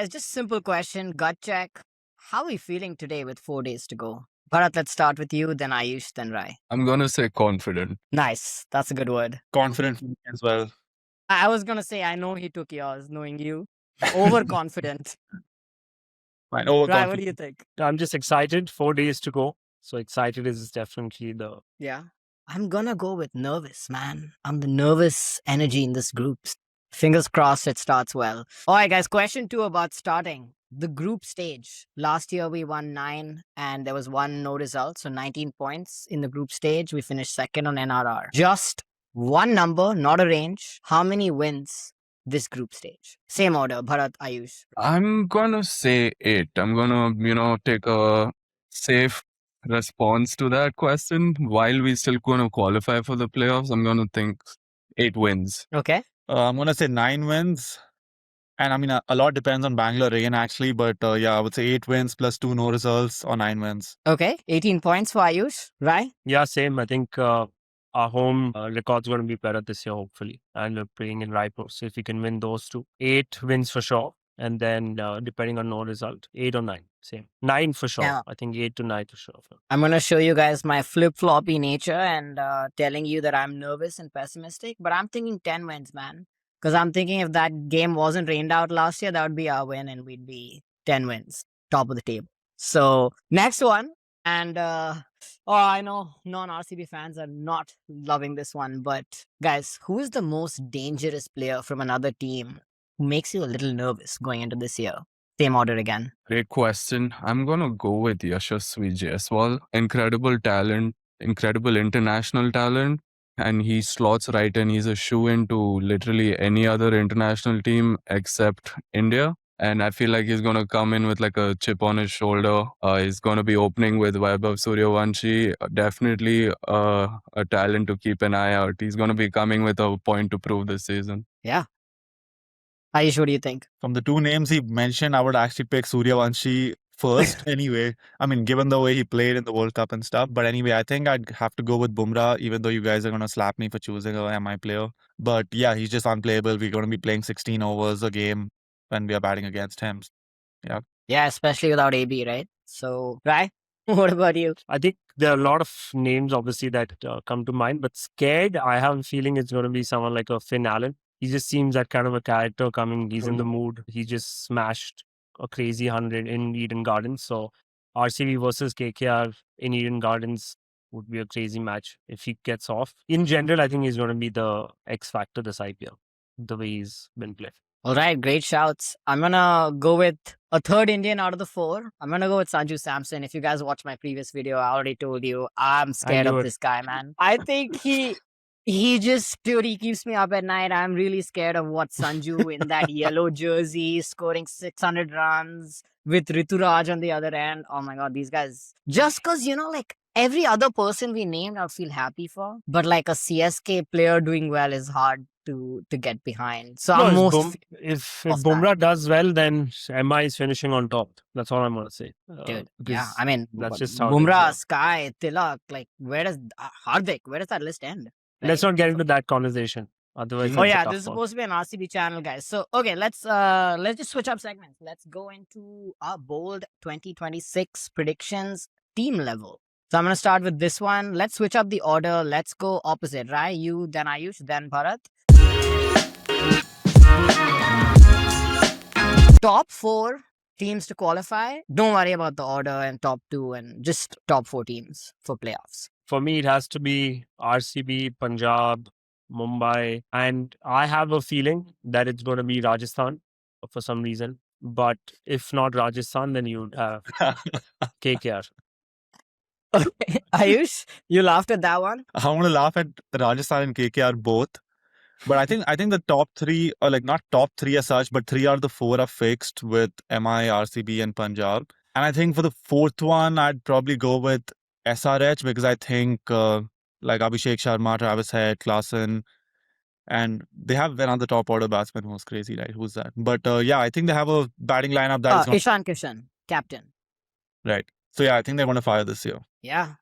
guys, just simple question, gut check. How are we feeling today with 4 days to go? Bharat, let's start with you, then Ayush, then Rai. I'm gonna say confident. Nice. That's a good word. Confident as well. I was going to say, I know he took yours, knowing you. Overconfident. Fine. Rai, what do you think? I'm just excited. 4 days to go. So excited is definitely the. Yeah. I'm going to go with nervous, man. I'm the nervous energy in this group. Fingers crossed it starts well. All right, guys, question 2 about starting. The group stage. Last year we won 9 and there was one no result. So 19 points in the group stage. We finished second on NRR. Just one number, not a range. How many wins this group stage? Same order, Bharat, Ayush. I'm gonna say 8. I'm gonna, take a safe response to that question. While we still gonna qualify for the playoffs, I'm gonna think 8 wins. Okay. I'm going to say 9 wins. And I mean, a lot depends on Bangalore rain actually. But yeah, I would say 8 wins plus 2 no results or 9 wins. Okay. 18 points for Ayush. Rai? Yeah, same. I think our home record's going to be better this year, hopefully. And we're playing in Raipur. So if we can win those two, 8 wins for sure. And then depending on no result, 8 or 9. Same. 9 for sure. Yeah. I think 8 to 9 for sure. I'm going to show you guys my flip-floppy nature and telling you that I'm nervous and pessimistic, but I'm thinking 10 wins, man. Because I'm thinking if that game wasn't rained out last year, that would be our win and we'd be 10 wins, top of the table. So next one. And I know non-RCB fans are not loving this one, but guys, who is the most dangerous player from another team who makes you a little nervous going into this year? Same order again. Great question. I'm gonna go with Yashasvi Jaiswal. Incredible talent, incredible international talent, and he slots right in. He's a shoe-in to literally any other international team except India. And I feel like he's gonna come in with like a chip on his shoulder. He's gonna be opening with Vaibhav Suryavanshi. Definitely a talent to keep an eye out. He's gonna be coming with a point to prove this season. Yeah. Ayush, what do you think? From the 2 names he mentioned, I would actually pick Suryavanshi first anyway. I mean, given the way he played in the World Cup and stuff. But anyway, I think I'd have to go with Bumrah, even though you guys are going to slap me for choosing a MI player. But yeah, he's just unplayable. We're going to be playing 16 overs a game when we are batting against him. Yeah. Yeah, especially without AB, right? So, Rai, what about you? I think there are a lot of names, obviously, that come to mind. But scared, I have a feeling it's going to be someone like a Finn Allen. He just seems that kind of a character coming. He's in the mood. He just smashed a crazy 100 in Eden Gardens. So RCB versus KKR in Eden Gardens would be a crazy match if he gets off. In general, I think he's going to be the X factor this IPL, the way he's been played. All right, great shouts. I'm going to go with a third Indian out of the 4. I'm going to go with Sanju Samson. If you guys watched my previous video, I already told you I'm scared of this guy, man. I think he just purely keeps me up at night. I'm really scared of what Sanju in that yellow jersey scoring 600 runs with Rituraj on the other end. Oh my God, these guys. Just because, like every other person we named, I'll feel happy for. But like a CSK player doing well is hard to get behind. So I'm most if Bumrah does well, then MI is finishing on top. That's all I'm gonna say. Dude, yeah, I mean, that's just how Bumrah, Sky, Tilak, like where does Hardik? Where does that list end? Right? Let's not get into that conversation. Otherwise, oh yeah, this is supposed to be an RCB channel, guys. So okay, let's just switch up segments. Let's go into our bold 2026 predictions team level. So I'm gonna start with this one. Let's switch up the order. Let's go opposite. Rai, you, then Ayush, then Bharat. Top 4 teams to qualify. Don't worry about the order and top 2 and just top 4 teams for playoffs. For me, it has to be RCB, Punjab, Mumbai, and I have a feeling that it's going to be Rajasthan for some reason. But if not Rajasthan, then you'd have KKR. Okay, Ayush, you laughed at that one. I want to laugh at Rajasthan and KKR both. But I think the top 3, or like not top 3 as such, but 3 out of the 4 are fixed with MI, RCB and Punjab. And I think for the 4th one, I'd probably go with SRH because I think like Abhishek Sharma, Travis Head, Klaasen, and they have another top order batsman who's crazy, right? Who's that? But yeah, I think they have a batting lineup that is Ishan Kishan, captain. Right. So yeah, I think they're going to fire this year. Yeah.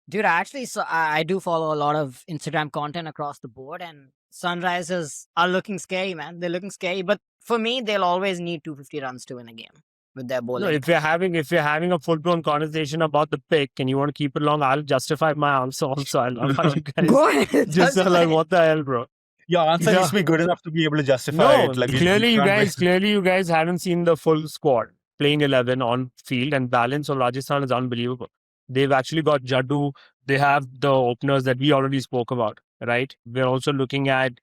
Dude, I do follow a lot of Instagram content across the board, and Sunrisers are looking scary, man. They're looking scary. But for me, they'll always need 250 runs to win a game with their bowling. No, if you're having a full-blown conversation about the pick and you want to keep it long, I'll justify my answer also. I love how you guys Go ahead. just are like, what the hell, bro? Your answer Yeah. needs to be good enough to be able to justify No, it. Like clearly can't you guys haven't seen the full squad playing 11 on field, and balance on Rajasthan is unbelievable. They've actually got Jaddu. They have the openers that we already spoke about, right? We're also looking at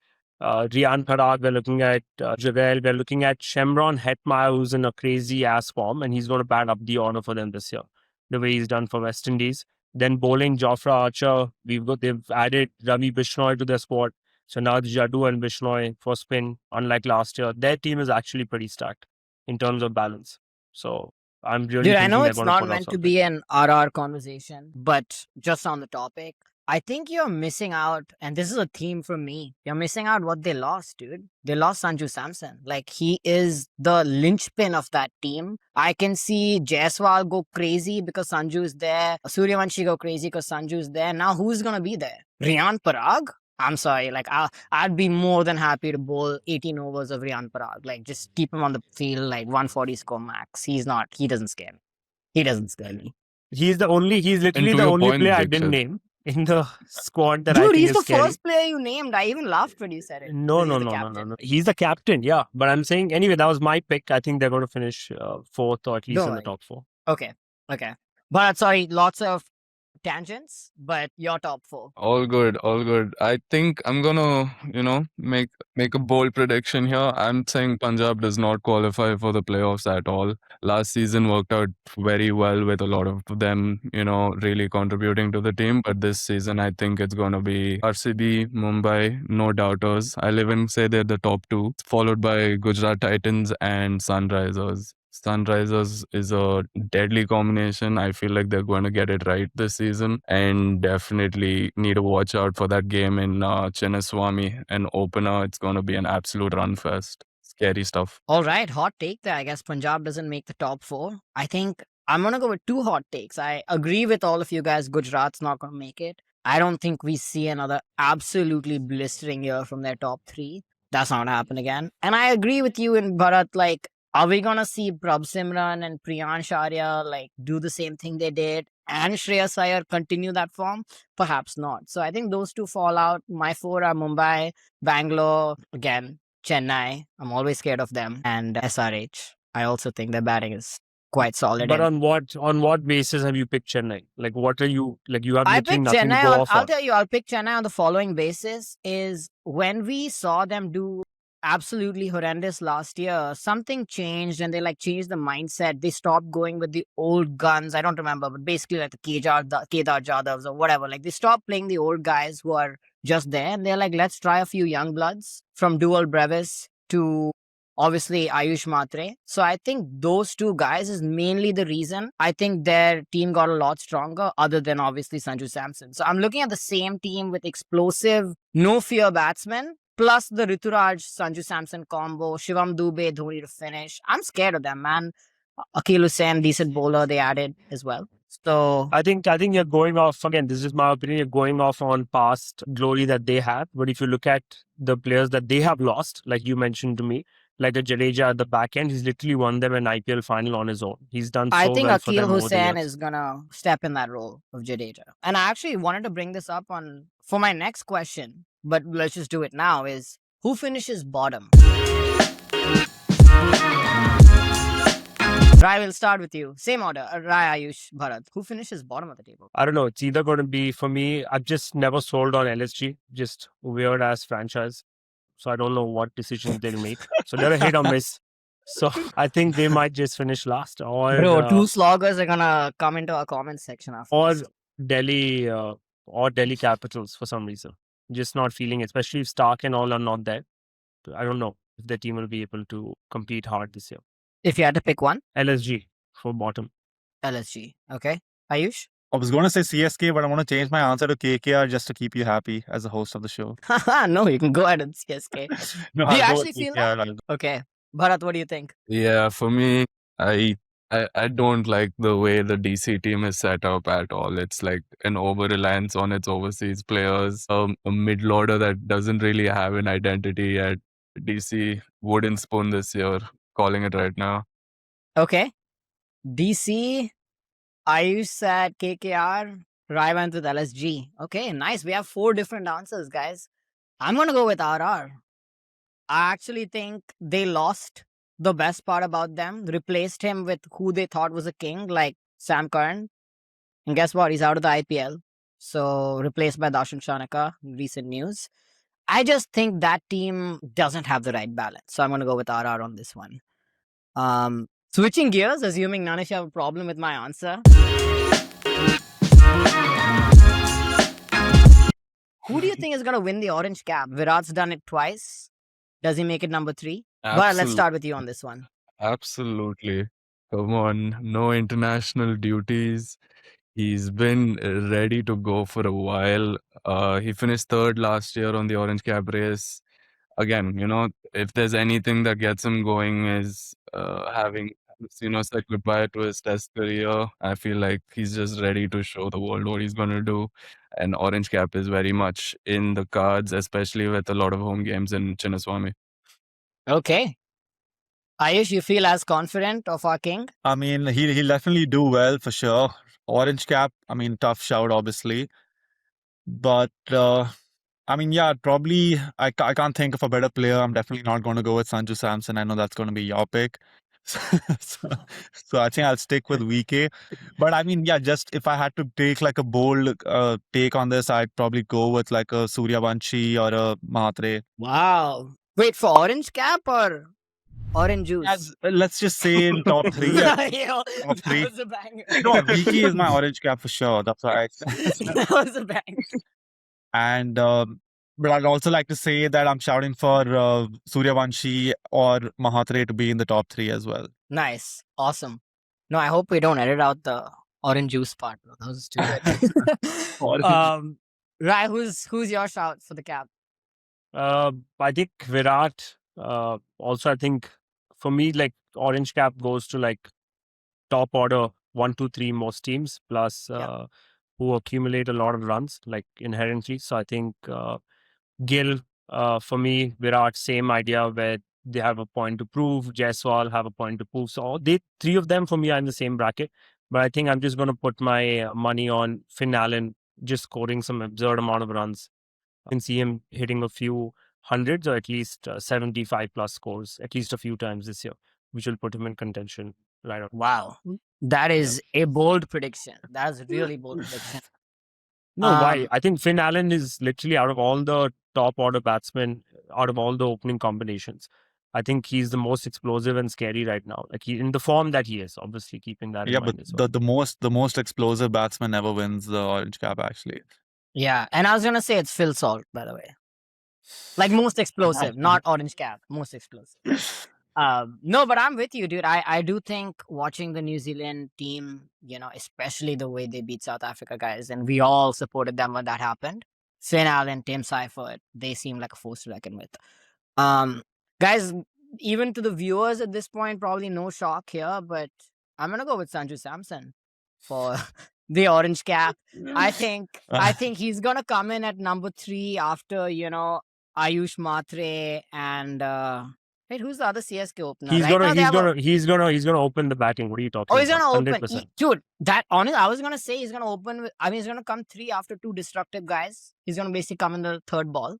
Rian Parag. We're looking at Javel. We're looking at Shemron Hetmeyer, who's in a crazy ass form, and he's going to bat up the order for them this year, the way he's done for West Indies. Then bowling, Jofra Archer. They've added Ravi Bishnoi to their squad. So now it's Jaddu and Bishnoi for spin, unlike last year. Their team is actually pretty stacked in terms of balance. So I'm really Dude, I thinking know they're it's going to not pull off meant to something. be an RR conversation, but just on the topic, I think you're missing out, and this is a theme for me. You're missing out what they lost, dude. They lost Sanju Samson. Like, he is the linchpin of that team. I can see Jaiswal go crazy because Sanju is there. Suryavanshi go crazy because Sanju is there. Now, who's going to be there? Rian Parag? I'm sorry, like I'd be more than happy to bowl 18 overs of Rian Parag. Like, just keep him on the field, like 140 score max. He doesn't scare me. He doesn't scare me. He's literally to the your only point, player I didn't Dixit, name in the squad that I Dude, think he's is the scary. first player you named. I even laughed when you said it. No. He's the captain, yeah. But I'm saying, anyway, that was my pick. I think they're going to finish fourth or at least Don't in the worry. top four. Okay. But sorry, lots of tangents, but your top four. all good. I think I'm gonna, make a bold prediction here. I'm saying Punjab does not qualify for the playoffs at all. Last season worked out very well with a lot of them, really contributing to the team. But this season, I think it's gonna be RCB, Mumbai, no doubters. I'll even say they're the top two, followed by Gujarat Titans and Sunrisers. Sunrisers is a deadly combination. I feel like they're going to get it right this season, and definitely need to watch out for that game in Chinnaswamy, an opener. It's going to be an absolute run fest. Scary stuff. All right, hot take there. I guess Punjab doesn't make the top four. I think I'm going to go with two hot takes. I agree with all of you guys. Gujarat's not going to make it. I don't think we see another absolutely blistering year from their top three. That's not going to happen again. And I agree with you in Bharat, like, are we going to see Prabh Simran and Priyansh Arya like do the same thing they did and Shreyas Iyer continue that form? Perhaps not. So I think those two fall out. My four are Mumbai, Bangalore, again, Chennai. I'm always scared of them. And SRH. I also think their batting is quite solid. But on what basis have you picked Chennai? Like, what are you, like, you have I literally picked nothing Chennai to go on, off I'll on. tell you, I'll pick Chennai on the following basis is when we saw them do absolutely horrendous last year, something changed and they like changed the mindset. They stopped going with the old guns. I don't remember, but basically like the Kedar Jadavs or whatever. Like they stopped playing the old guys who are just there and they're like, let's try a few young bloods from Dual Brevis to obviously Ayush Matre. So I think those two guys is mainly the reason I think their team got a lot stronger other than obviously Sanju Samson. So I'm looking at the same team with explosive, no fear batsmen plus the Rituraj Sanju Samson combo, Shivam Dubey, Dhoni to finish. I'm scared of them, man. Akil Hussain, decent bowler they added as well. So I think you're going off, again, this is my opinion, you're going off on past glory that they have. But if you look at the players that they have lost, like you mentioned to me, like the Jadeja at the back end, he's literally won them an IPL final on his own. He's done so I think well for Akil them over the Hussain years. is gonna step in that role of Jadeja. And I actually wanted to bring this up for my next question, but let's just do it now, is who finishes bottom? Rai, will start with you. Same order. Rai, Ayush, Bharat. Who finishes bottom of the table? I don't know. It's either going to be, for me, I've just never sold on LSG. Just weird ass franchise. So I don't know what decisions they'll make. So they're a hit or miss. So I think they might just finish last. Or Bro, two sloggers are gonna come into our comment section after or this. Delhi Capitals for some reason. Just not feeling it, especially if Stark and all are not there. I don't know if the team will be able to compete hard this year. If you had to pick one? LSG for bottom. LSG. Okay. Ayush? I was going to say CSK, but I want to change my answer to KKR just to keep you happy as the host of the show. No, you can go ahead and CSK. No, Do you I'll go actually with feel KKR. that? Okay. Bharat, what do you think? Yeah, for me, I I don't like the way the DC team is set up at all. It's like an over-reliance on its overseas players, a middle order that doesn't really have an identity at DC. Wooden spoon this year, calling it right now. Okay. DC, Ayush said KKR, Rai went with LSG. Okay, nice. We have 4 different answers, guys. I'm going to go with RR. I actually think they lost the best part about them, replaced him with who they thought was a king, like Sam Curran. And guess what? He's out of the IPL. So replaced by Darshan Shanaka, recent news. I just think that team doesn't have the right balance. So I'm going to go with RR on this one. Switching gears, assuming none of you have a problem with my answer. Who do you think is going to win the orange cap? Virat's done it twice. Does he make it number 3? But let's start with you on this one. Absolutely. Come on, no international duties. He's been ready to go for a while. He finished 3rd last year on the orange cap race. Again, if there's anything that gets him going is having said goodbye to his test career. I feel like he's just ready to show the world what he's going to do. And orange cap is very much in the cards, especially with a lot of home games in Chinnaswamy. Okay. Ayush, you feel as confident of our king? I mean, he'll definitely do well for sure. Orange cap, I mean, tough shout, obviously. But, I mean, yeah, probably I can't think of a better player. I'm definitely not going to go with Sanju Samson. I know that's going to be your pick. So I think I'll stick with VK. But I mean, yeah, just if I had to take like a bold take on this, I'd probably go with like a Suryavanshi or a Mahatre. Wow. Wait, for orange cap or orange juice? Let's just say in top 3. Yo, top 3. That was a banger. No, VK is my orange cap for sure. That's why. That was a banger. And but I'd also like to say that I'm shouting for Suryavanshi or Mahatre to be in the top 3 as well. Nice. Awesome. No, I hope we don't edit out the orange juice part, bro. That was too good. Rai, who's your shout for the cap? I think Virat. Also, I think for me, like orange cap goes to like top order 1, 2, 3 most teams plus who accumulate a lot of runs like inherently. So I think Gill, for me, Virat, same idea where they have a point to prove. Jaiswal have a point to prove. So all 3 of them for me are in the same bracket. But I think I'm just going to put my money on Finn Allen just scoring some absurd amount of runs. I can see him hitting a few hundreds or at least 75 plus scores at least a few times this year, which will put him in contention right out. Wow. That is a bold prediction. That's a really bold prediction. No, why? I think Finn Allen is literally out of all the top order batsmen, out of all the opening combinations, I think he's the most explosive and scary right now. Like in the form that he is, obviously keeping that in mind as well. The most explosive batsman never wins the orange cap, actually. Yeah, and I was gonna say it's Phil Salt, by the way. Like most explosive, not orange cap, most explosive. No, but I'm with you, dude. I do think watching the New Zealand team, especially the way they beat South Africa, guys, and we all supported them when that happened. Finn Allen, Tim Seifert, they seem like a force to reckon with. Guys, even to the viewers at this point, probably no shock here, but I'm gonna go with Sanju Samson for the orange cap. I think he's gonna come in at number 3 after Ayush Matre and wait, who's the other CSK opener? He's gonna open the batting. What are you talking about? Oh, he's gonna 100%. open. Dude, I was gonna say he's gonna open. He's gonna come 3 after 2 destructive guys. He's gonna basically come in the 3rd ball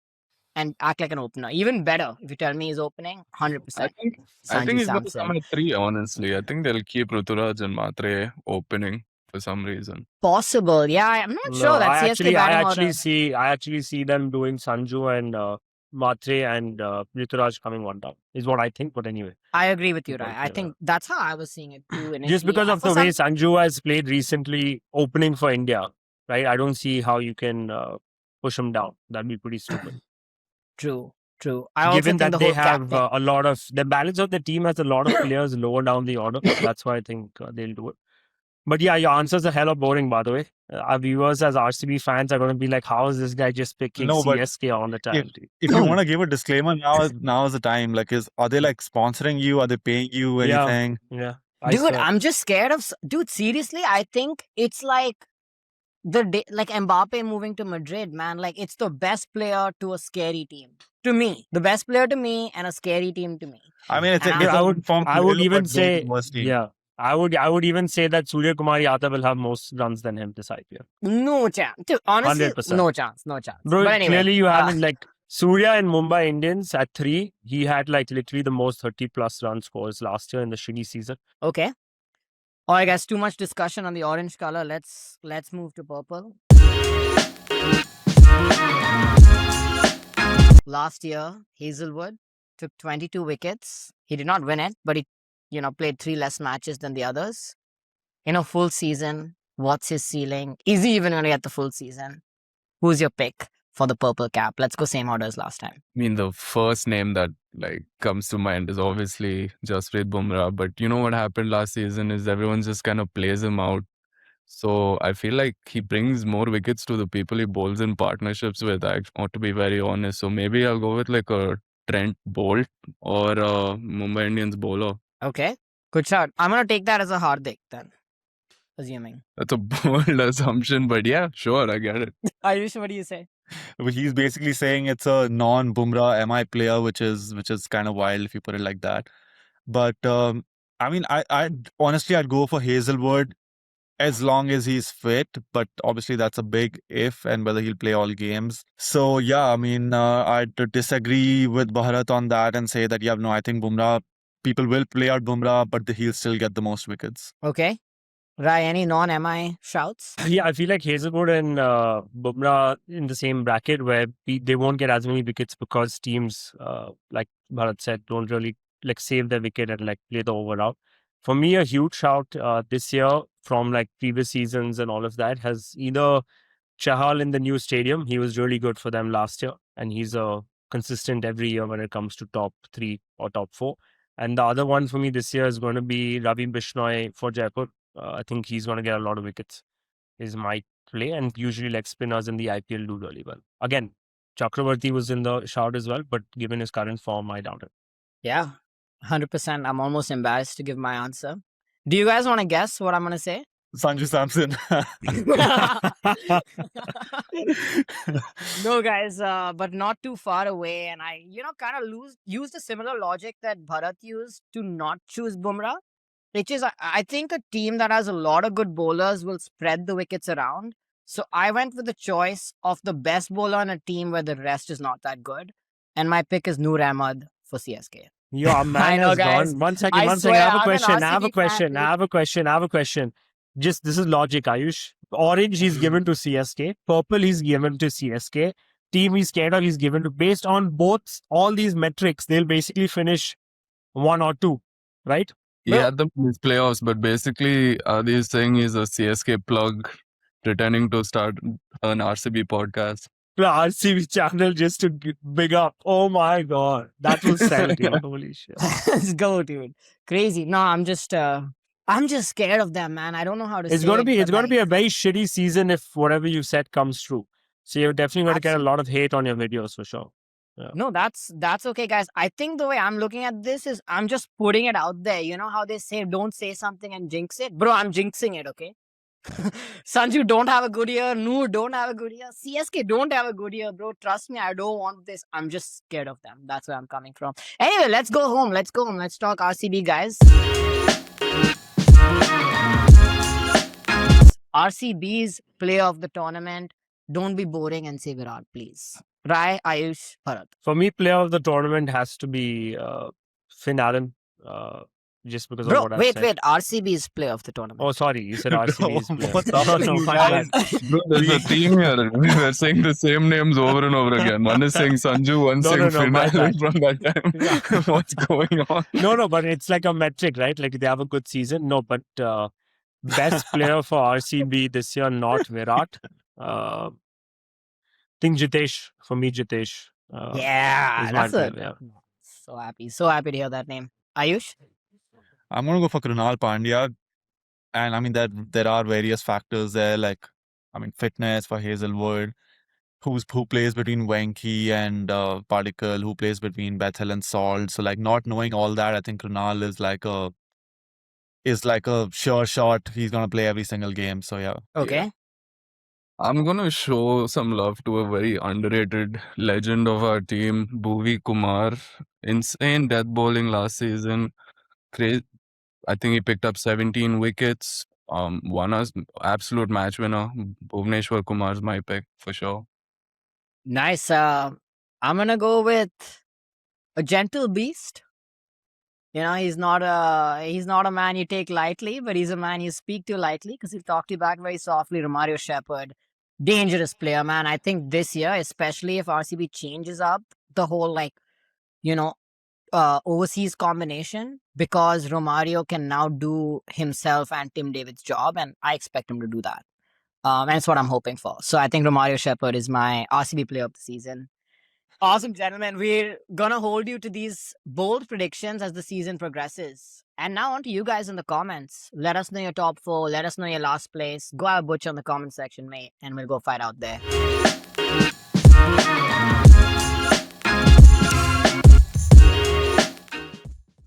and act like an opener. Even better if you tell me he's opening 100%. I think he's going to come at 3, honestly. I think they'll keep Ruturaj and Matre opening for some reason. Possible, yeah. I'm not sure that CSK batting I actually see them doing Sanju and Matre and Ruturaj coming one down is what I think. But anyway, I agree with you, right? I think that's how I was seeing it too. Initially. Just because of the way Sanju has played recently, opening for India, right? I don't see how you can push him down. That'd be pretty stupid. True. Given that they have a lot of the balance of the team has a lot of players lower down the order, that's why I think they'll do it. But yeah, your answers are hella boring, by the way. Our viewers as RCB fans are going to be like, how is this guy just picking CSK all the time? If you want to give a disclaimer, now is the time. Like, are they like sponsoring you? Are they paying you anything? Yeah. I Dude, swear. I'm just scared of. Dude, seriously, I think it's like the day, like Mbappe moving to Madrid, man. Like it's the best player to a scary team. To me, the best player to me and a scary team to me. I mean, it's And a, I'm it's Dude, a thinking, informed I would player, even but going to say, the worst team. yeah, I would even say that Surya Kumar Yadav will have most runs than him this IPL. no chance. Dude, honestly, 100%. no chance, no chance. Bro, But anyway, clearly you haven't like Surya in Mumbai Indians at 3. He had like literally the most 30 plus run scores last year in the shitty season. okay. All right, guys. Too much discussion on the orange color. Let's move to purple. Last year, Hazelwood took 22 wickets. He did not win it, but he, played 3 less matches than the others. In a full season, what's his ceiling? Is he even going to get the full season? Who's your pick for the purple cap? Let's go same order as last time. I mean, the first name that comes to mind is obviously Jasprit Bumrah. But you know what happened last season is everyone just kind of plays him out. So I feel like he brings more wickets to the people he bowls in partnerships with. I want to be very honest. So maybe I'll go with like a Trent Bolt or a Mumbai Indians bowler. Okay, good shot. I'm going to take that as a Hardik then, assuming. That's a bold assumption, but yeah, sure, I get it. Ayush, what do you say? But he's basically saying it's a non-Bumrah MI player, which is kind of wild if you put it like that. But I mean, I honestly I'd go for Hazelwood as long as he's fit. But obviously that's a big if, and whether he'll play all games. So yeah, I mean, I'd disagree with Bharat on that and say that no, I think Bumrah, people will play out Bumrah, but he'll still get the most wickets. Okay. Rai, any non-MI shouts? Yeah, I feel like Hazelwood and Bumrah in the same bracket where they won't get as many wickets because teams, like Bharat said, don't really like save their wicket and like play the over out. For me, a huge shout this year from like previous seasons and all of that has either Chahal in the new stadium. He was really good for them last year, and he's consistent every year when it comes to top 3 or top 4. And the other one for me this year is going to be Ravi Bishnoi for Jaipur. I think he's going to get a lot of wickets. Is my play, and usually leg spinners in the IPL do really well. Again, Chakravarti was in the shout as well, but given his current form, I doubt it. Yeah, 100%. I'm almost embarrassed to give my answer. Do you guys want to guess what I'm going to say? Sanju Samson. No, guys, but not too far away. And I, kind of used a similar logic that Bharat used to not choose Bumrah, which is I think a team that has a lot of good bowlers will spread the wickets around. So I went with the choice of the best bowler on a team where the rest is not that good. And my pick is Noor Ahmad for CSK. Your man know, has guys. gone. One second, I one second. swear, I have a I'm an question. I have a RCB fan, question. dude. I have a question. I have a question. Just this is logic, Ayush. Orange he's given to CSK. Purple he's given to CSK. Team he's scared of he's given to. Based on both all these metrics, they'll basically finish 1 or 2, right? He had them in his playoffs, but basically, Adi saying he's a CSK plug pretending to start an RCB podcast. The RCB channel just to big up. Oh my god, that will sell, dude. Holy shit! Let's go, dude. Crazy. No, I'm just scared of them, man. I don't know how to. It's say gonna it, be but, a very shitty season if whatever you said comes true. So you're definitely going to get a Absolutely. lot of hate on your videos for sure. Yeah. No, that's okay, guys. I think the way I'm looking at this is I'm just putting it out there. You know how they say don't say something and jinx it, bro. I'm jinxing it. Okay. Sanju don't have a good year. Noor don't have a good year. CSK don't have a good year, bro. Trust me, I don't want this. I'm just scared of them. That's where I'm coming from. Anyway, let's go home. Let's go home. Let's talk RCB, guys. RCB's player of the tournament. Don't be boring and say Virat, please. Rai, Ayush, Bharat. For me, player of the tournament has to be Finn Allen. Just because of Bro, what I wait. said. RCB's player of the tournament. Oh, sorry, you said RCB's player. What the No, fuck no, you my guys- bad. Bro, there's a theme here. We're saying the same names over and over again. One is saying Sanju, one No, saying no, no, my Finn bad. from that time. What's going on? No, but it's like a metric, right? Like they have a good season. No, but best player for RCB this year, not Virat. Think Jitesh. For me, Jitesh. Yeah, is my that's a. player, So happy to hear that name. Ayush? I'm gonna go for Krunal Pandya, and I mean that there are various factors there, like fitness for Hazelwood, who plays between Wenky and Particle, who plays between Bethel and Salt. So like not knowing all that, I think Krunal is like is like a sure shot. He's gonna play every single game. So yeah. Okay. I'm gonna show some love to a very underrated legend of our team, Bhuvi Kumar. Insane death bowling last season. I think he picked up 17 wickets. Won us absolute match winner. Bhuvneshwar Kumar's my pick for sure. Nice. I'm gonna go with a gentle beast. You know, he's not a man you take lightly, but he's a man you speak to lightly because he'll talk to you back very softly. Romario Shepherd, dangerous player, man. I think this year, especially if RCB changes up the whole overseas combination, because Romario can now do himself and Tim David's job, and I expect him to do that. And it's what I'm hoping for. So I think Romario Shepherd is my RCB player of the season. Awesome, gentlemen. We're gonna hold you to these bold predictions as the season progresses. And now on to you guys in the comments. Let us know your top 4. Let us know your last place. Go have a butcher in the comment section, mate, and we'll go fight out there.